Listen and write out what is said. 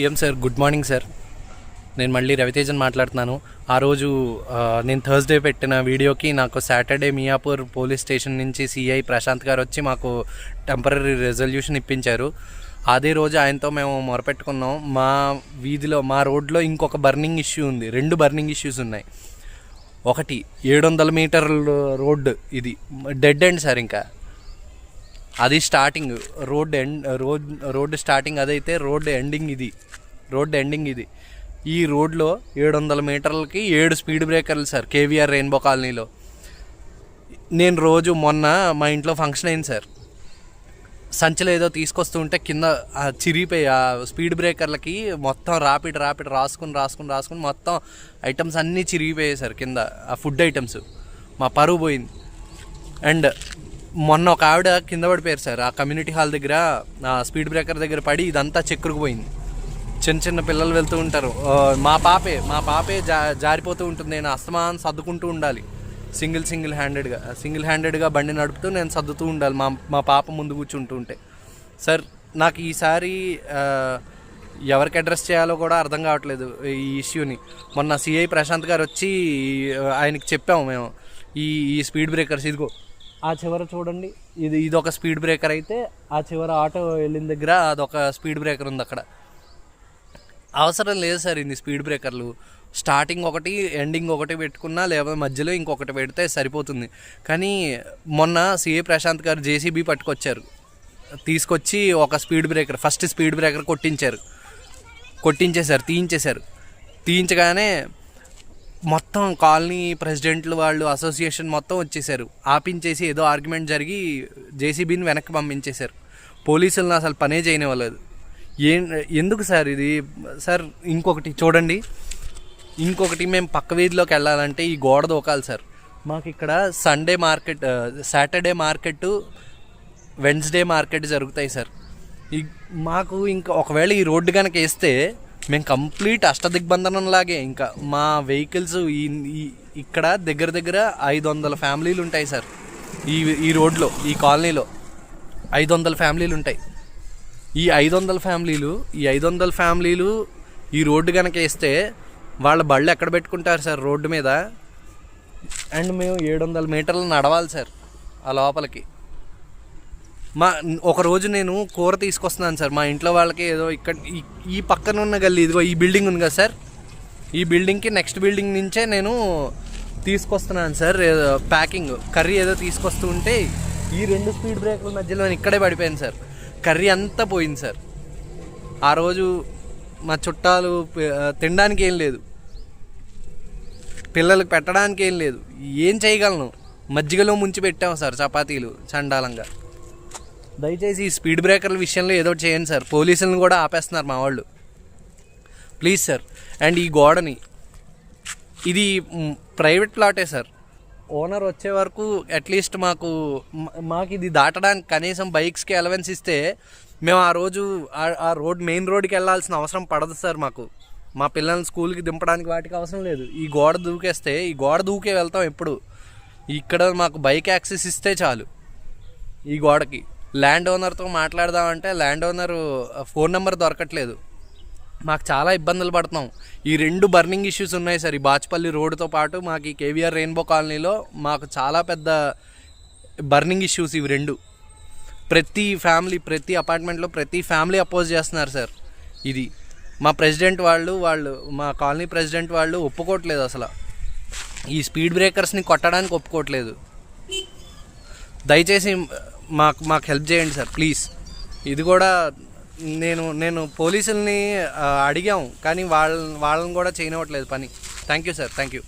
ఏం sir, good morning sir. నేను మళ్ళీ రవితేజన్ మాట్లాడుతున్నాను. ఆ రోజు నేను థర్స్డే పెట్టిన వీడియోకి నాకు సాటర్డే మియాపూర్ పోలీస్ స్టేషన్ నుంచి సిఐ ప్రశాంత్ గారు వచ్చి మాకు టెంపరీ రెజల్యూషన్ ఇప్పించారు. అదే రోజు ఆయనతో మేము మొరపెట్టుకున్నాం. మా వీధిలో, మా రోడ్లో ఇంకొక బర్నింగ్ ఇష్యూ ఉంది. 2 బర్నింగ్ ఇష్యూస్ ఉన్నాయి. ఒకటి 700 మీటర్ల రోడ్డు, ఇది డెడ్ ఎండ్ సార్. ఇంకా అది స్టార్టింగ్ రోడ్ స్టార్టింగ్ అదైతే రోడ్ ఎండింగ్ ఇది. ఈ రోడ్లో 700 మీటర్లకి 7 స్పీడ్ బ్రేకర్లు సార్, కేవీఆర్ రెయిన్బో కాలనీలో. నేను రోజు మొన్న మా ఇంట్లో ఫంక్షన్ అయింది సార్. సంచిలో ఏదో తీసుకొస్తూ ఉంటే కింద చిరిగిపోయి ఆ స్పీడ్ బ్రేకర్లకి మొత్తం రాపిడ్ రాసుకుని మొత్తం ఐటమ్స్ అన్నీ చిరిగిపోయాయి సార్ కింద, ఆ ఫుడ్ ఐటమ్స్. మా పరువు పోయింది. అండ్ మొన్న ఒక ఆవిడ కింద పడిపోయారు సార్, ఆ కమ్యూనిటీ హాల్ దగ్గర ఆ స్పీడ్ బ్రేకర్ దగ్గర పడి ఇదంతా చెక్కురుకుపోయింది. చిన్న పిల్లలు వెళ్తూ ఉంటారు. మా పాపే జారిపోతూ ఉంటుంది. నేను అస్తమానం సర్దుకుంటూ ఉండాలి. సింగిల్ హ్యాండెడ్గా బండి నడుపుతూ నేను సర్దుతూ ఉండాలి మా పాప ముందు కూర్చుంటూ ఉంటే. సార్, నాకు ఈసారి ఎవరికి అడ్రస్ చేయాలో కూడా అర్థం కావట్లేదు ఈ ఇష్యూని. మొన్న సిఐ ప్రశాంత్ గారు వచ్చి ఆయనకి చెప్పాము మేము, ఈ స్పీడ్ బ్రేకర్స్ ఇదిగో ఆ చివర చూడండి, ఇదొక స్పీడ్ బ్రేకర్ అయితే ఆ చివర ఆటో వెళ్ళిన దగ్గర అదొక స్పీడ్ బ్రేకర్ ఉంది. అక్కడ అవసరం లేదు సార్ ఇన్ని స్పీడ్ బ్రేకర్లు. స్టార్టింగ్ ఒకటి, ఎండింగ్ ఒకటి పెట్టుకున్నా, లేకపోతే మధ్యలో ఇంకొకటి పెడితే సరిపోతుంది. కానీ మొన్న సిఏ ప్రశాంత్ గారు జేసీబీ తీసుకొచ్చి ఒక ఫస్ట్ స్పీడ్ బ్రేకర్ తీయించగానే మొత్తం కాలనీ ప్రెసిడెంట్లు వాళ్ళు, అసోసియేషన్ మొత్తం వచ్చేసారు. ఆపించేసి ఏదో ఆర్గ్యుమెంట్ జరిగి జేసీబీని వెనక్కి పంపించేశారు. పోలీసులను అసలు పనే చేయనివ్వలేదు. ఎందుకు సార్ ఇది? సార్, ఇంకొకటి చూడండి, మేము పక్క వీధిలోకి వెళ్ళాలంటే ఈ గోడ దూకాలి సార్. మాకు ఇక్కడ సాటర్డే మార్కెట్, వెన్స్డే మార్కెట్ జరుగుతాయి సార్. మాకు ఇంకా ఒకవేళ ఈ రోడ్డు కనుక వేస్తే మేము కంప్లీట్ అష్టదిగ్బంధనంలాగే. ఇంకా మా వెహికల్స్ ఇక్కడ దగ్గర 500 ఫ్యామిలీలు ఉంటాయి సార్. ఈ రోడ్లో, ఈ కాలనీలో 500 ఫ్యామిలీలు ఉంటాయి. ఈ 500 ఫ్యామిలీలు ఈ రోడ్డు కనుక వేస్తే వాళ్ళ బళ్ళు ఎక్కడ పెట్టుకుంటారు సార్? రోడ్డు మీద. అండ్ మేము 700 మీటర్లు నడవాలి సార్ ఆ లోపలికి. ఒకరోజు నేను కూర తీసుకొస్తున్నాను సార్ మా ఇంట్లో వాళ్ళకి. ఏదో ఇక్కడ ఈ పక్కన ఉన్న గల్లీ, ఇదిగో ఈ బిల్డింగ్ ఉంది కదా సార్, ఈ బిల్డింగ్కి నెక్స్ట్ బిల్డింగ్ నుంచే నేను తీసుకొస్తున్నాను సార్ ప్యాకింగ్. కర్రీ ఏదో తీసుకొస్తూ ఉంటే ఈ 2 స్పీడ్ బ్రేకర్ల మధ్యలో ఇక్కడే పడిపోయాను సార్. కర్రీ అంతా పోయింది సార్. ఆ రోజు మా చుట్టాలు తినడానికి ఏం లేదు, పిల్లలకు పెట్టడానికి ఏం లేదు. ఏం చేయగలను? మజ్జిగలో ముంచి పెట్టాము సార్ చపాతీలు చండాలంగా. దయచేసి ఈ స్పీడ్ బ్రేకర్ల విషయంలో ఏదో చేయండి సార్. పోలీసులను కూడా ఆపేస్తున్నారు మా వాళ్ళు. Please sir. అండ్ ఈ గోడని, ఇది ప్రైవేట్ ప్లాటే సార్. ఓనర్ వచ్చే వరకు అట్లీస్ట్ మాకు ఇది దాటడానికి కనీసం బైక్స్కి అలవెన్స్ ఇస్తే మేము ఆ రోజు ఆ మెయిన్ రోడ్కి వెళ్ళాల్సిన అవసరం పడదు సార్. మా పిల్లల్ని స్కూల్కి దింపడానికి వాటికి అవసరం లేదు. ఈ గోడ దూకే వెళ్తాం ఎప్పుడు. ఇక్కడ మాకు బైక్ యాక్సెస్ ఇస్తే చాలు. ఈ గోడకి ల్యాండ్ ఓనర్తో మాట్లాడదామంటే ల్యాండ్ ఓనర్ ఫోన్ నెంబర్ దొరకట్లేదు. మాకు చాలా ఇబ్బందులు పడుతున్నాం. ఈ 2 బర్నింగ్ ఇష్యూస్ ఉన్నాయి సార్. ఈ బాచ్పల్లి రోడ్డుతో పాటు మాకు ఈ కేవీఆర్ రెయిన్బో కాలనీలో మాకు చాలా పెద్ద బర్నింగ్ ఇష్యూస్ ఇవి 2. ప్రతి అపార్ట్మెంట్లో ప్రతి ఫ్యామిలీ అపోజ్ చేస్తున్నారు సార్. ఇది మా ప్రెసిడెంట్ వాళ్ళు మా కాలనీ ప్రెసిడెంట్ వాళ్ళు ఒప్పుకోవట్లేదు అసలు. ఈ స్పీడ్ బ్రేకర్స్ని కొట్టడానికి ఒప్పుకోవట్లేదు. దయచేసి మాకు హెల్ప్ చేయండి సార్, ప్లీజ్. ఇది కూడా నేను పోలీసుల్ని అడిగాము, కానీ వాళ్ళని కూడా చేయనివ్వట్లేదు పని. Thank you sir, thank you.